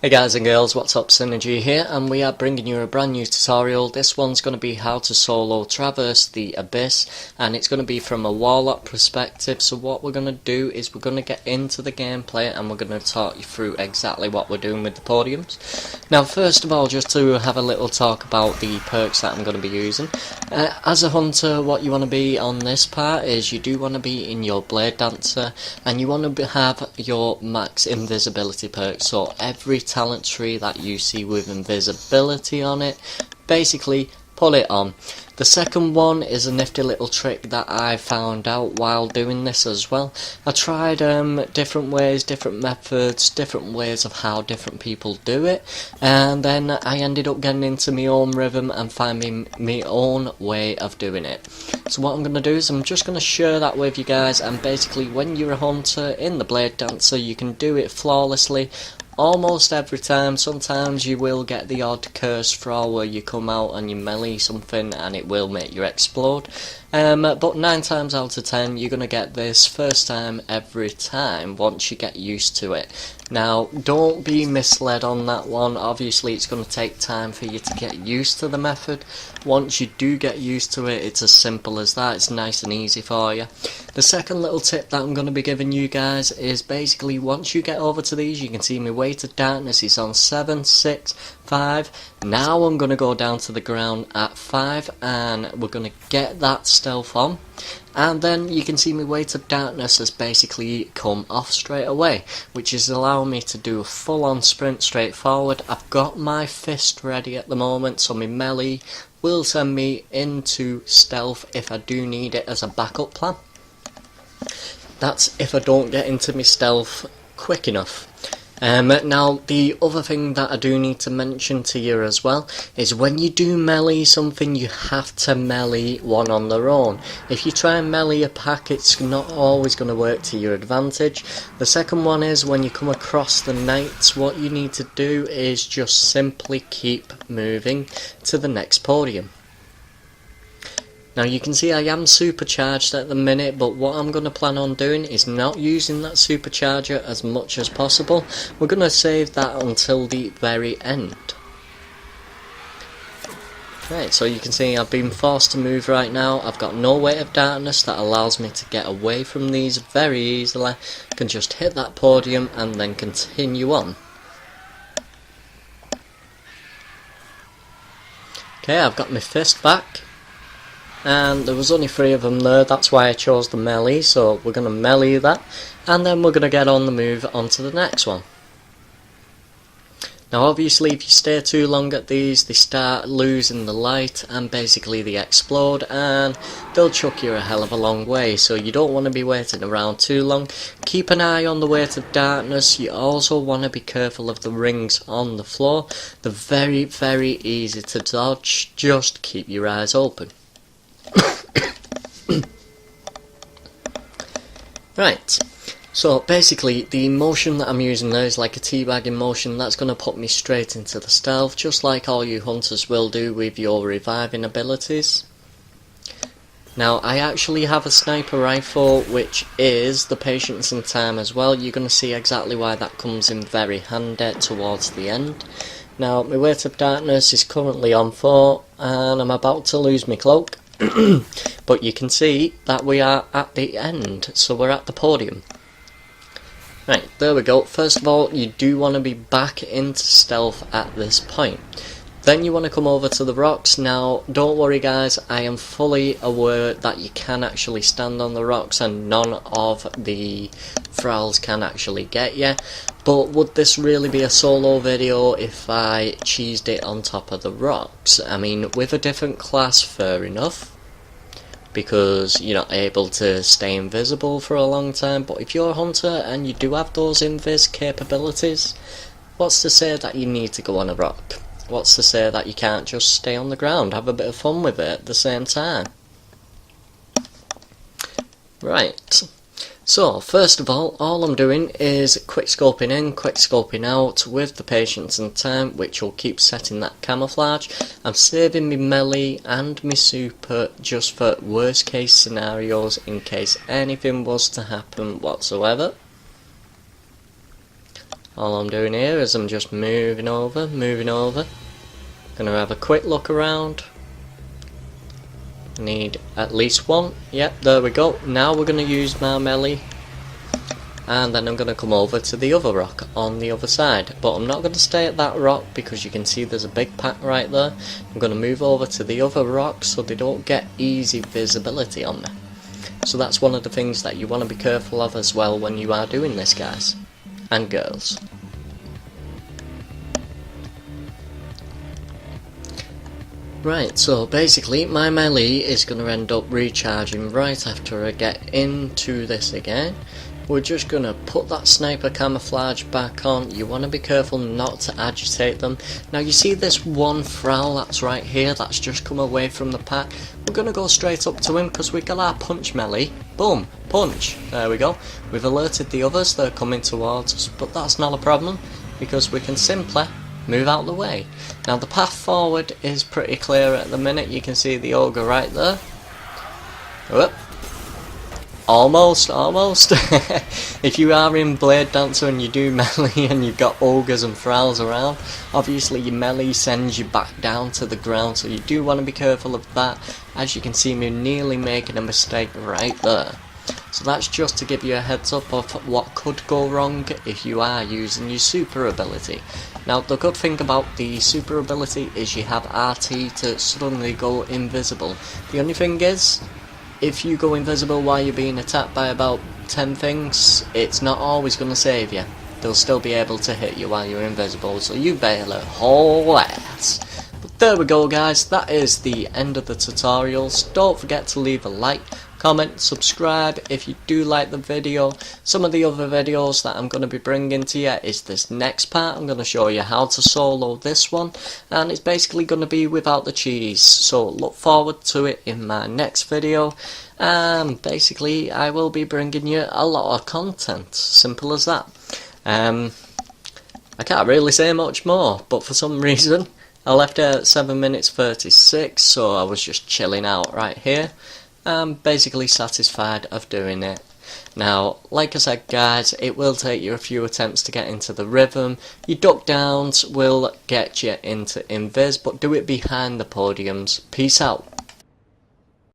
Hey guys and girls, what's up? Synergy here, and we are bringing you a brand new tutorial. This one's going to be how to solo traverse the abyss, and it's going to be from a warlock perspective. So what we're going to do is we're going to get into the gameplay and we're going to talk you through exactly what we're doing with the podiums. Now first of all, just to have a little talk about the perks that I'm going to be using. As a hunter, what you want to be on this part is you do want to be in your blade dancer, and you want to have your max invisibility perk. So every talent tree that you see with invisibility on it, basically put it on. The second one is a nifty little trick that I found out while doing this as well. I tried different ways, different methods, different ways of how different people do it, and then I ended up getting into my own rhythm and finding my own way of doing it. So what I'm going to do is I'm just going to share that with you guys, and basically when you're a hunter in the blade dancer you can do it flawlessly almost every time. Sometimes you will get the odd curse throw where you come out and you melee something and it will make you explode, but 9 times out of 10 you're going to get this first time every time once you get used to it. Now don't be misled on that one. Obviously it's going to take time for you to get used to the method. Once you do get used to it, it's as simple as that. It's nice and easy for you. The second little tip that I'm going to be giving you guys is basically once you get over to these, you can see my weight of darkness is on 7, 6, 5. Now I'm going to go down to the ground at 5 and we're going to get that stealth on. And then you can see my weight of darkness has basically come off straight away, which is allowing me to do a full on sprint straight forward. I've got my fist ready at the moment, so my melee will send me into stealth if I do need it as a backup plan. That's if I don't get into my stealth quick enough. Now the other thing that I do need to mention to you as well is when you do melee something, you have to melee one on their own. If you try and melee a pack, it's not always going to work to your advantage. The second one is when you come across the knights, what you need to do is just simply keep moving to the next podium. Now you can see I am supercharged at the minute, but what I'm going to plan on doing is not using that supercharger as much as possible. We're going to save that until the very end. Right, so you can see I've been forced to move right now. I've got no weight of darkness that allows me to get away from these very easily. I can just hit that podium and then continue on. Okay, I've got my fist back. And there was only 3 of them there, that's why I chose the melee, so we're going to melee that, and then we're going to get on the move onto the next one. Now obviously if you stay too long at these, they start losing the light and basically they explode and they'll chuck you a hell of a long way, so you don't want to be waiting around too long. Keep an eye on the weight of darkness. You also want to be careful of the rings on the floor. They're very, very easy to dodge, just keep your eyes open. Right, so basically the motion that I'm using there is like a teabagging motion. That's going to put me straight into the stealth, just like all you hunters will do with your reviving abilities. Now I actually have a sniper rifle which is the patience and time as well. You're going to see exactly why that comes in very handy towards the end. Now my weight of darkness is currently on 4 and I'm about to lose my cloak. But you can see that we are at the end, so we're at the podium. Right, there we go. First of all, you do want to be back into stealth at this point. Then you want to come over to the rocks. Now, don't worry guys, I am fully aware that you can actually stand on the rocks and none of the thralls can actually get you. But would this really be a solo video if I cheesed it on top of the rocks? I mean, with a different class, fair enough, because you're not able to stay invisible for a long time. But if you're a hunter and you do have those invis capabilities, what's to say that you need to go on a rock? What's to say that you can't just stay on the ground, have a bit of fun with it at the same time? Right, so first of all I'm doing is quick scoping in, quick scoping out with the patience and time, which will keep setting that camouflage. I'm saving me melee and me super just for worst case scenarios in case anything was to happen whatsoever. All I'm doing here is I'm just moving over. Gonna have a quick look around. Need at least one. Yep, there we go. Now we're gonna use my melee, and then I'm gonna come over to the other rock on the other side. But I'm not gonna stay at that rock because you can see there's a big pack right there. I'm gonna move over to the other rock so they don't get easy visibility on me. So that's one of the things that you want to be careful of as well when you are doing this, guys and girls. Right, so basically my melee is going to end up recharging right after I get into this again. We're just going to put that sniper camouflage back on. You want to be careful not to agitate them. Now you see this one Frowel that's right here that's just come away from the pack. We're going to go straight up to him because we got our punch melee. Boom, punch. There we go. We've alerted the others, they're coming towards us, but that's not a problem because we can simply move out of the way. Now the path forward is pretty clear at the minute. You can see the ogre right there. Whoop. Almost. If you are in Blade Dancer and you do melee and you've got ogres and Frowls around, obviously your melee sends you back down to the ground, so you do want to be careful of that. As you can see me nearly making a mistake right there. So that's just to give you a heads up of what could go wrong if you are using your super ability. Now the good thing about the super ability is you have RT to suddenly go invisible. The only thing is, if you go invisible while you're being attacked by about 10 things, it's not always going to save you. They'll still be able to hit you while you're invisible, so you better haul ass. But there we go, guys, that is the end of the tutorials. Don't forget to leave a like, comment, subscribe if you do like the video. Some of the other videos that I'm going to be bringing to you is this next part. I'm going to show you how to solo this one, and it's basically going to be without the cheese, so look forward to it in my next video. Basically I will be bringing you a lot of content, simple as that. I can't really say much more, but for some reason I left it at 7 minutes 36, so I was just chilling out right here. I'm basically satisfied of doing it. Now, like I said, guys, it will take you a few attempts to get into the rhythm. Your duck downs will get you into invis, but do it behind the podiums. Peace out.